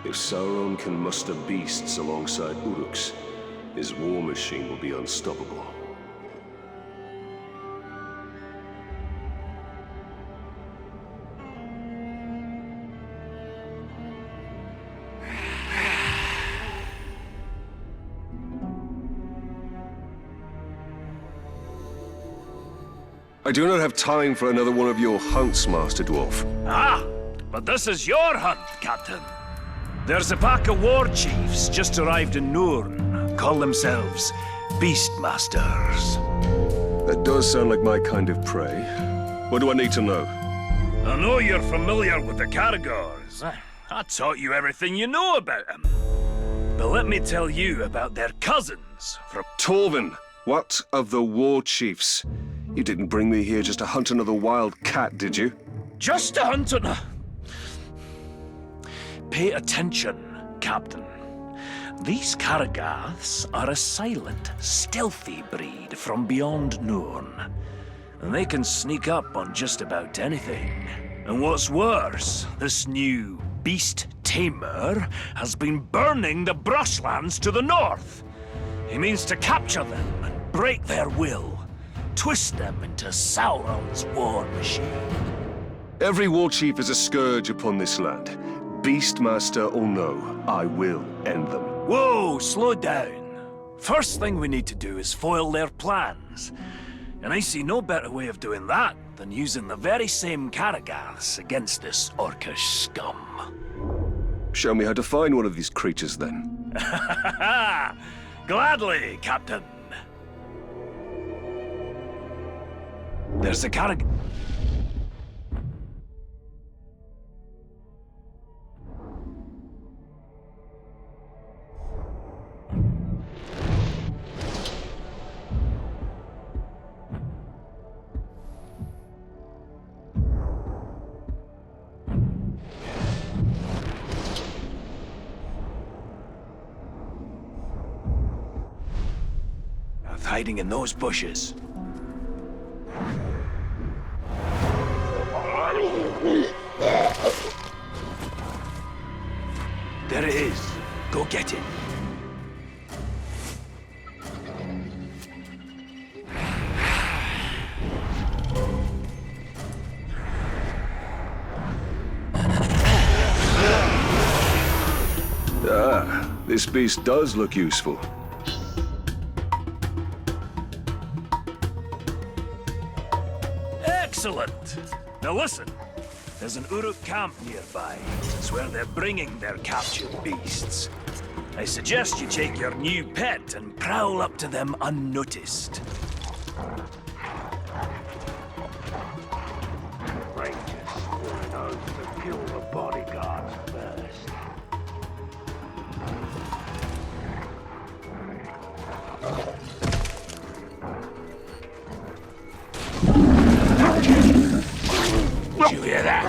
If Sauron can muster beasts alongside Uruks, his war machine will be unstoppable. I do not have time for another one of your hunts, Master Dwarf. Ah, but this is your hunt, Captain. There's a pack of war chiefs just arrived in Nurn. Call themselves Beastmasters. That does sound like my kind of prey. What do I need to know? I know you're familiar with the Categorized. I taught you everything you know about them. But let me tell you about their cousins from... Torvin, what of the war chiefs? You didn't bring me here just to hunt another wild cat, did you? Just to hunt an... Pay attention, Captain. These Caragaths are a silent, stealthy breed from beyond Nurn. And they can sneak up on just about anything. And what's worse, this new beast tamer has been burning the brushlands to the north. He means to capture them and break their will. Twist them into Sauron's war machine. Every war chief is a scourge upon this land. Beastmaster or no, I will end them. Whoa, slow down. First thing we need to do is foil their plans. And I see no better way of doing that than using the very same Caragaths against this orcish scum. Show me how to find one of these creatures, then. Gladly, Captain. There's a Carag... hiding in those bushes. There it is. Go get it. Ah, this beast does look useful. Excellent! Now listen, there's an Uruk camp nearby. It's where they're bringing their captured beasts. I suggest you take your new pet and prowl up to them unnoticed. Rangers were known to kill the bodyguards first. Did you hear that?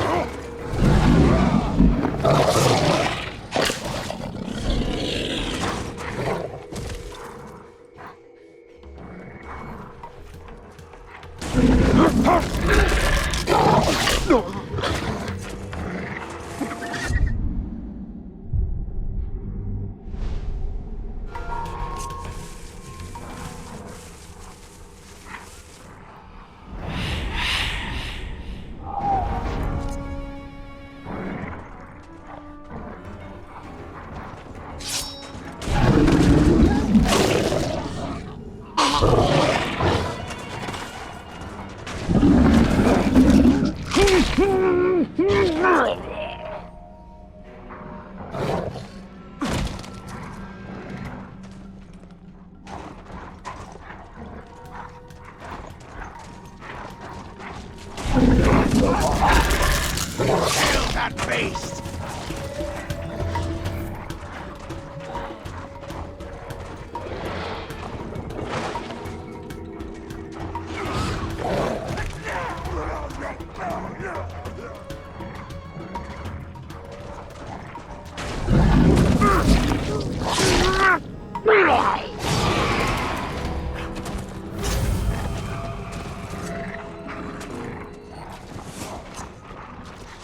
Kill that beast!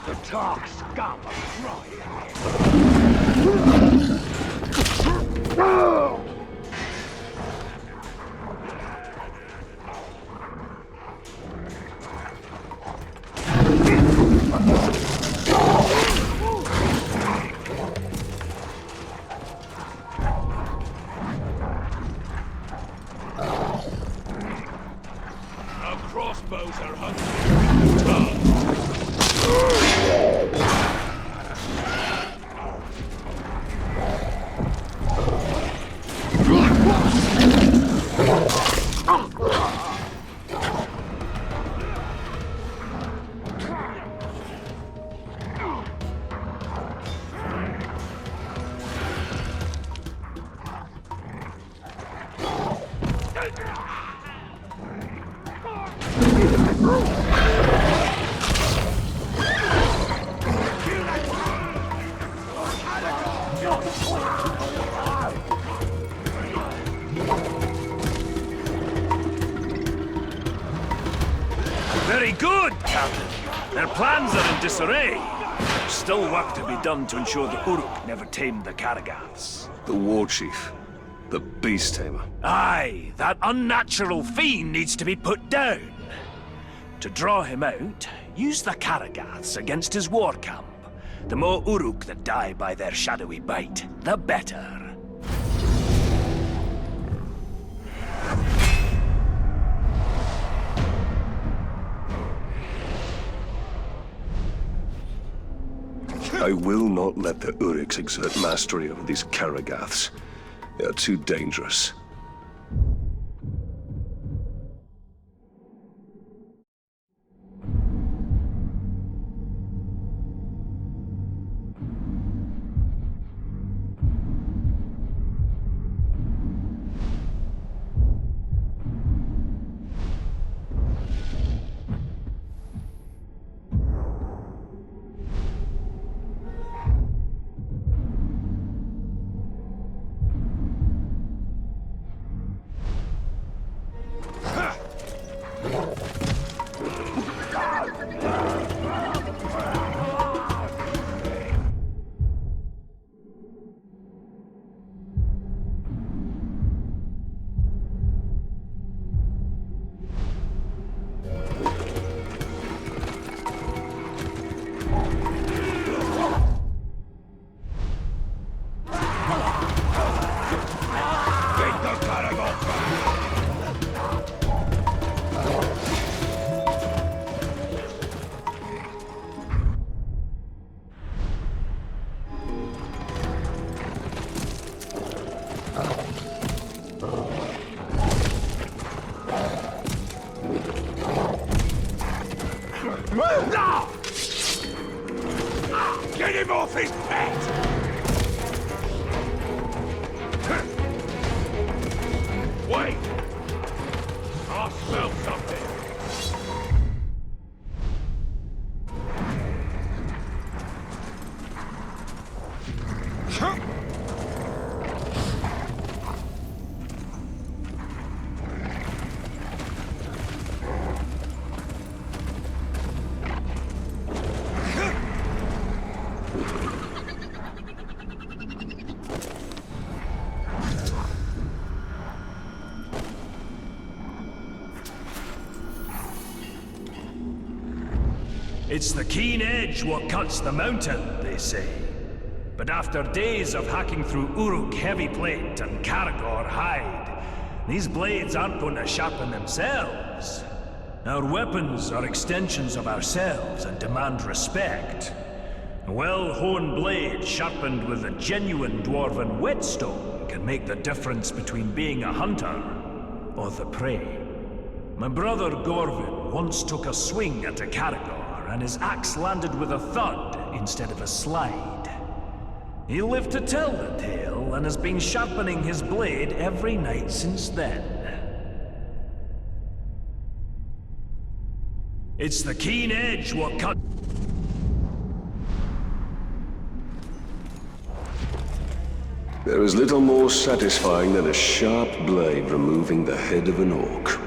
The dark scum of Troy. Crossbows are hungry. Very good, Captain. Their plans are in disarray. There's still work to be done to ensure the Uruk never tamed the Karagaths. The war chief. The beast tamer. Aye, that unnatural fiend needs to be put down. To draw him out, use the Karagaths against his war camp. The more Uruk that die by their shadowy bite, the better. I will not let the Uruks exert mastery over these Karagaths. They are too dangerous. No! Get him off his pet! Wait! I smell something. It's the keen edge what cuts the mountain, they say. But after days of hacking through Uruk heavy plate and Karagor hide, these blades aren't going to sharpen themselves. Our weapons are extensions of ourselves and demand respect. A well-honed blade sharpened with a genuine dwarven whetstone can make the difference between being a hunter or the prey. My brother Gorvin once took a swing at a Karagor, and his axe landed with a thud instead of a slide. He lived to tell the tale and has been sharpening his blade every night since then. It's the keen edge what cut... There is little more satisfying than a sharp blade removing the head of an orc.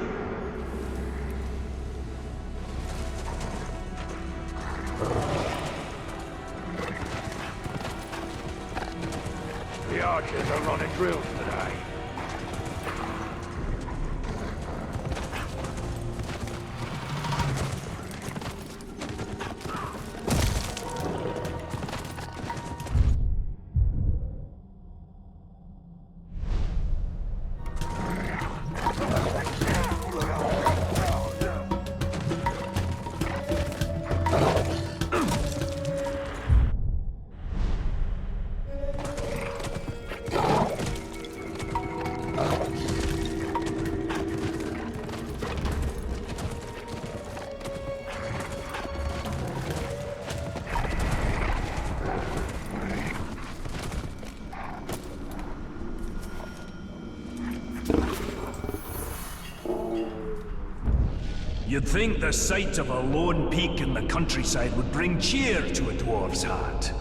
You'd think the sight of a lone peak in the countryside would bring cheer to a dwarf's heart.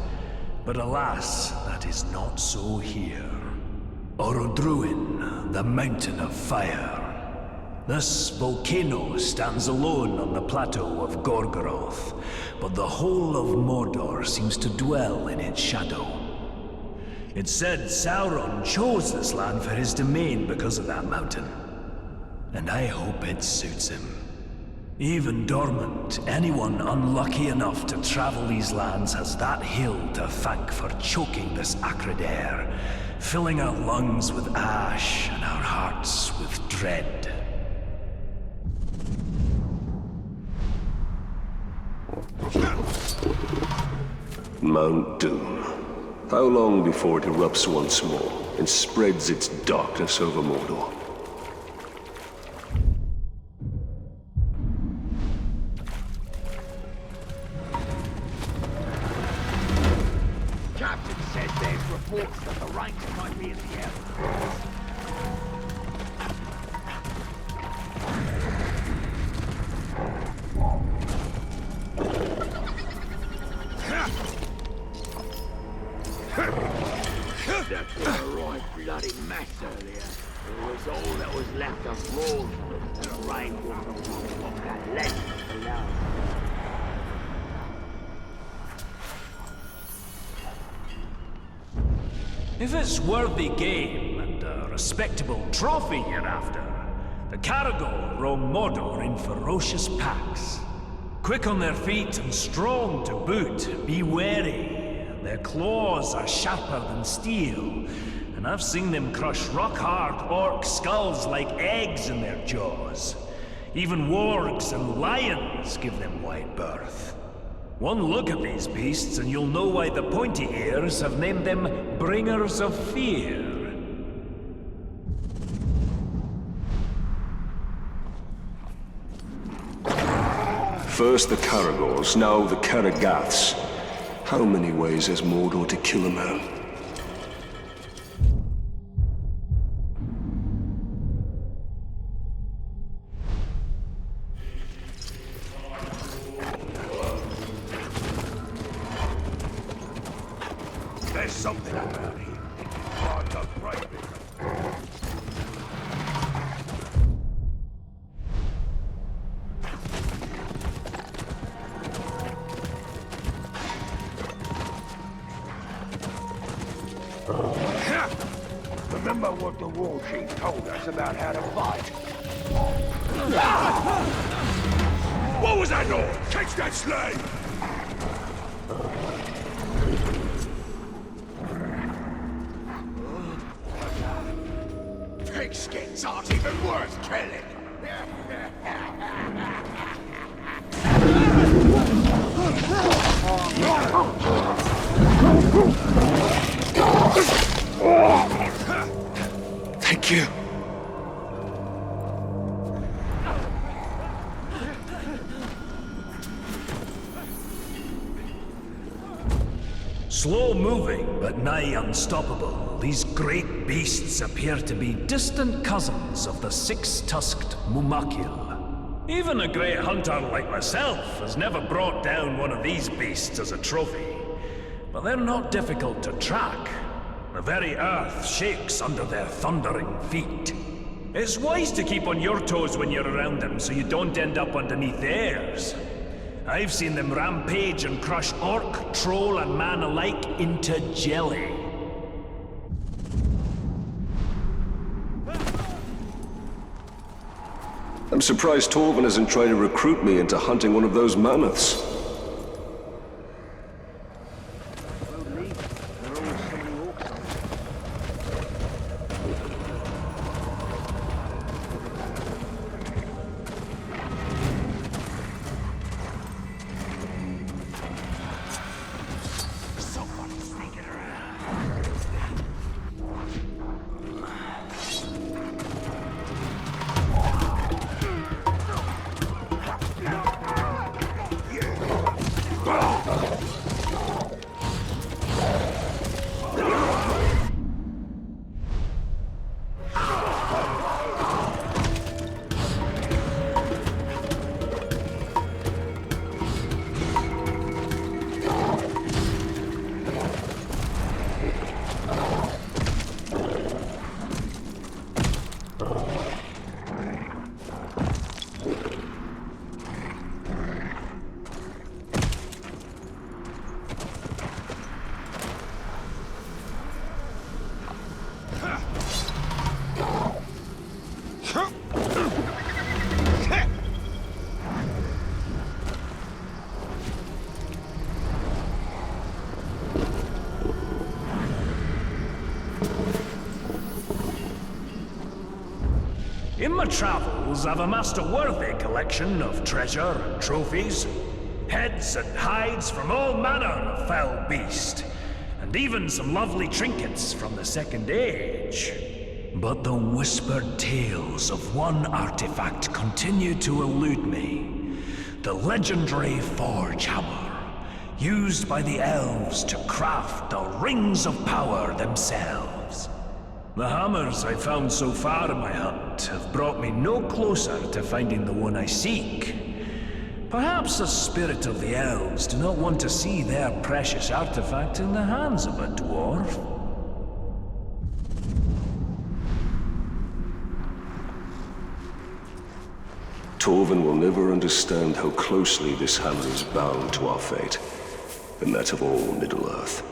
But alas, that is not so here. Orodruin, the Mountain of Fire. This volcano stands alone on the plateau of Gorgoroth, but the whole of Mordor seems to dwell in its shadow. It's said Sauron chose this land for his domain because of that mountain. And I hope it suits him. Even dormant, anyone unlucky enough to travel these lands has that hill to thank for choking this acrid air, filling our lungs with ash and our hearts with dread. Mount Doom. How long before it erupts once more and spreads its darkness over Mordor? Captain said there's reports that the ranks might be in the air. That was a right bloody mess earlier. It was all that was left of walls and the rainwater of that legend below. If it's worthy game and a respectable trophy you're after, the Caragor roam Mordor in ferocious packs. Quick on their feet and strong to boot, be wary. Their claws are sharper than steel, and I've seen them crush rock-hard orc skulls like eggs in their jaws. Even wargs and lions give them wide berth. One look at these beasts and you'll know why the pointy ears have named them Bringers of Fear. First the Caragors, now the Caragaths. How many ways has Mordor to kill a man? There's something about here. Hard to break it. Remember what the war chief told us about how to fight? What was that noise? Catch that slave! Pigskins aren't even worth killing! Thank you. Slow moving, but nigh unstoppable, these great beasts appear to be distant cousins of the six-tusked Mumakil. Even a great hunter like myself has never brought down one of these beasts as a trophy. But they're not difficult to track. The very earth shakes under their thundering feet. It's wise to keep on your toes when you're around them so you don't end up underneath theirs. I've seen them rampage and crush orc, troll, and man alike into jelly. I'm surprised Torvin isn't trying to recruit me into hunting one of those mammoths. my travels, I've amassed a worthy collection of treasure and trophies, heads and hides from all manner of foul beast, and even some lovely trinkets from the Second Age. But the whispered tales of one artifact continue to elude me. The legendary Forge Hammer, used by the elves to craft the Rings of Power themselves. The hammers I've found so far in my hunt have brought me no closer to finding the one I seek. Perhaps the spirit of the elves do not want to see their precious artifact in the hands of a dwarf. Torvin will never understand how closely this hammer is bound to our fate, and that of all Middle-earth.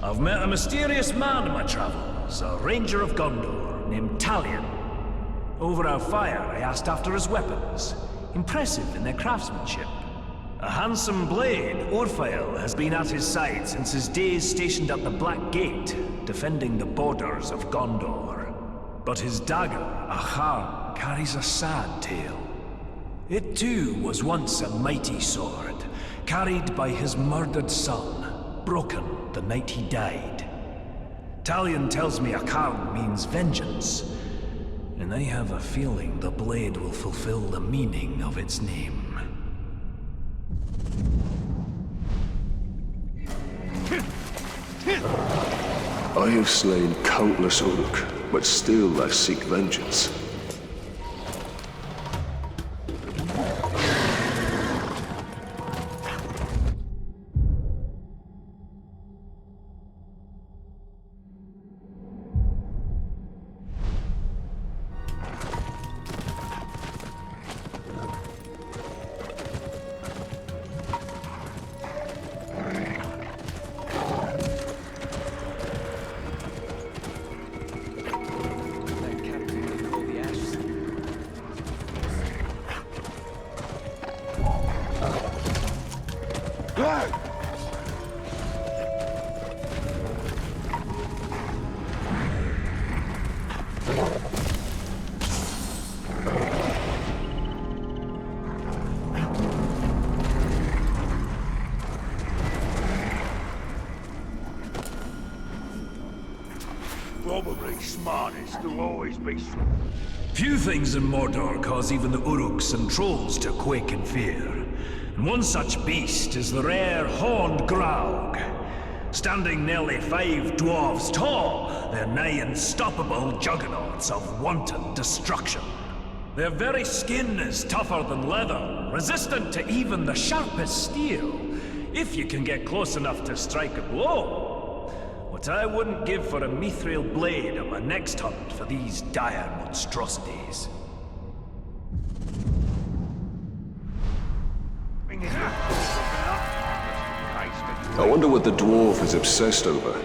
I've met a mysterious man in my travels, a ranger of Gondor named Talion. Over our fire, I asked after his weapons, impressive in their craftsmanship. A handsome blade, Orphael, has been at his side since his days stationed at the Black Gate, defending the borders of Gondor. But his dagger, Ahar, carries a sad tale. It too was once a mighty sword, carried by his murdered son, broken the night he died. Talion tells me Akarn means vengeance, and I have a feeling the blade will fulfill the meaning of its name. I have slain countless Uruk, but still I seek vengeance. Probably smartest to always be... Few things in Mordor cause even the Uruks and trolls to quake in fear. And one such beast is the rare horned Graug. Standing nearly 5 dwarves tall, they're nigh unstoppable juggernauts of wanton destruction. Their very skin is tougher than leather, resistant to even the sharpest steel, if you can get close enough to strike a blow. What I wouldn't give for a mithril blade on my next hunt for these dire monstrosities. I wonder what the dwarf is obsessed over,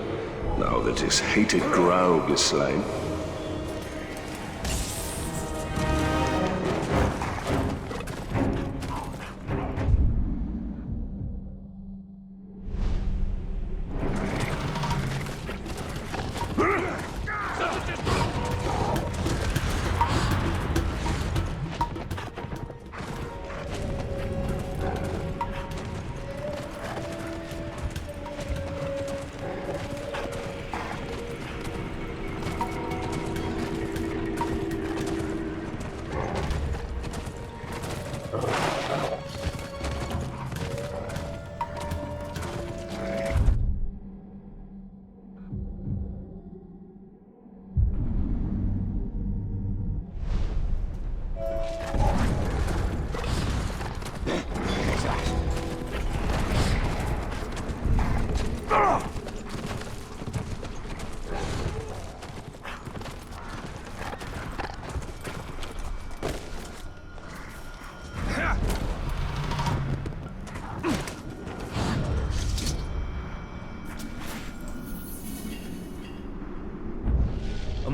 now that his hated Graug is slain.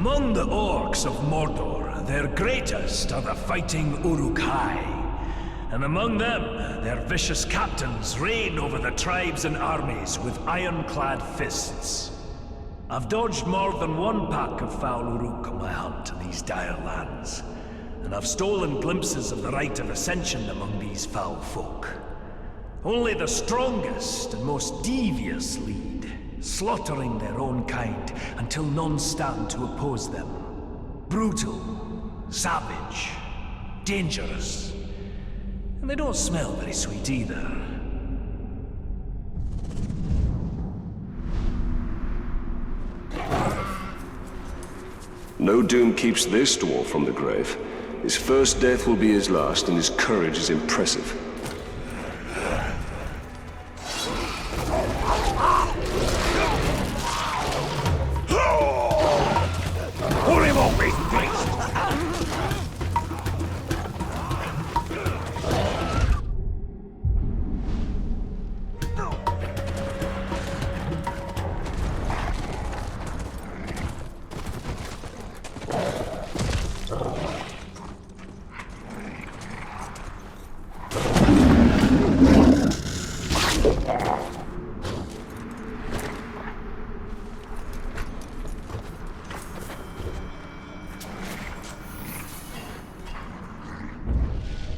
Among the orcs of Mordor, their greatest are the fighting Uruk-hai. And among them, their vicious captains reign over the tribes and armies with ironclad fists. I've dodged more than one pack of foul Uruk on my hunt to these dire lands, and I've stolen glimpses of the rite of ascension among these foul folk. Only the strongest and most devious lead, slaughtering their own kind until none stand to oppose them. Brutal, savage, dangerous. And they don't smell very sweet either. No doom keeps this dwarf from the grave. His first death will be his last, and his courage is impressive. Pull him off his face!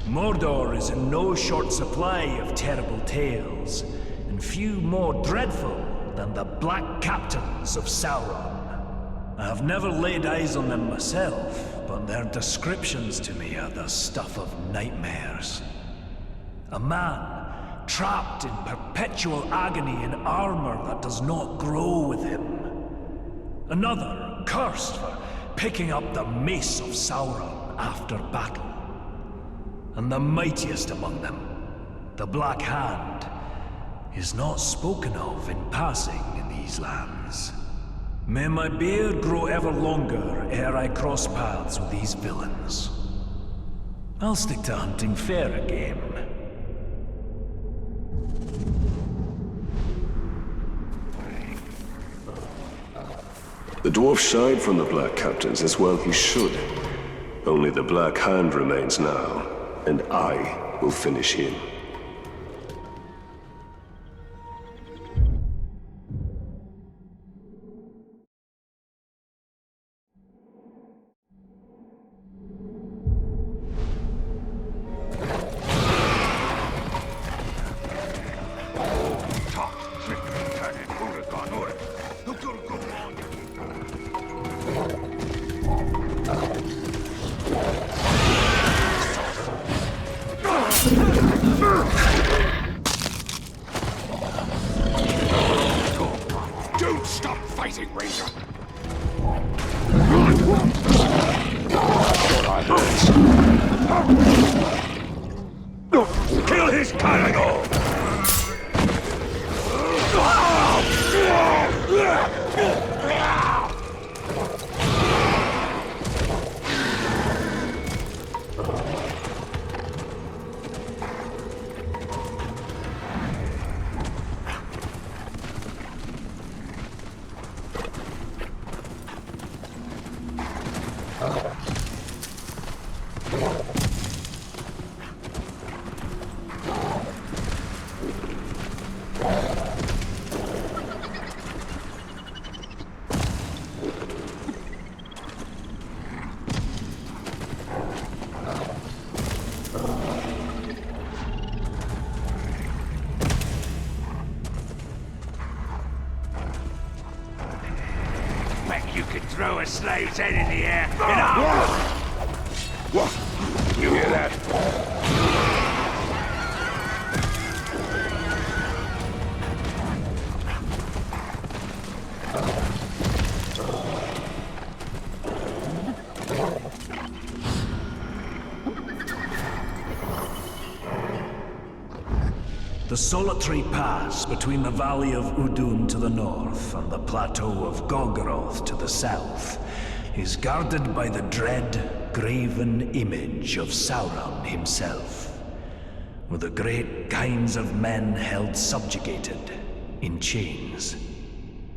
Mordor is in no short supply of terrible tales, and few more dreadful than the Black Captains of Sauron. I have never laid eyes on them myself, but their descriptions to me are the stuff of nightmares. A man trapped in perpetual agony in armor that does not grow with him. Another cursed for picking up the mace of Sauron after battle. And the mightiest among them, the Black Hand, is not spoken of in passing in these lands. May my beard grow ever longer ere I cross paths with these villains. I'll stick to hunting fairer game. The dwarf shied from the Black Captains, as well he should. Only the Black Hand remains now. And I will finish him. Don't stop fighting, Ranger! Kill his cargo! You could throw a slave's head in the air. What? You hear that? The solitary pass between the Valley of Udun to the north and the plateau of Gorgoroth to the south is guarded by the dread, graven image of Sauron himself, with the great kinds of men held subjugated in chains.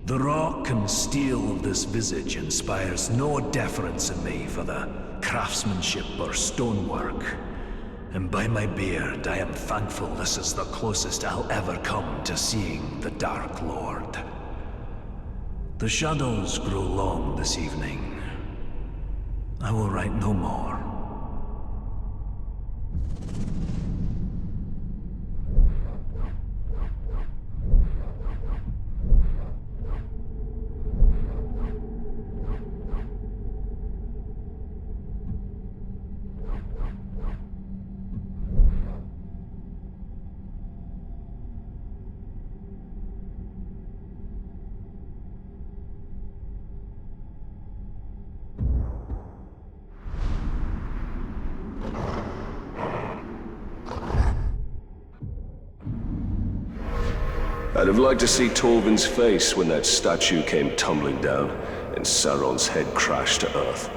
The rock and steel of this visage inspires no deference in me for the craftsmanship or stonework. And by my beard, I am thankful this is the closest I'll ever come to seeing the Dark Lord. The shadows grow long this evening. I will write no more. I'd have liked to see Torvin's face when that statue came tumbling down and Sauron's head crashed to earth.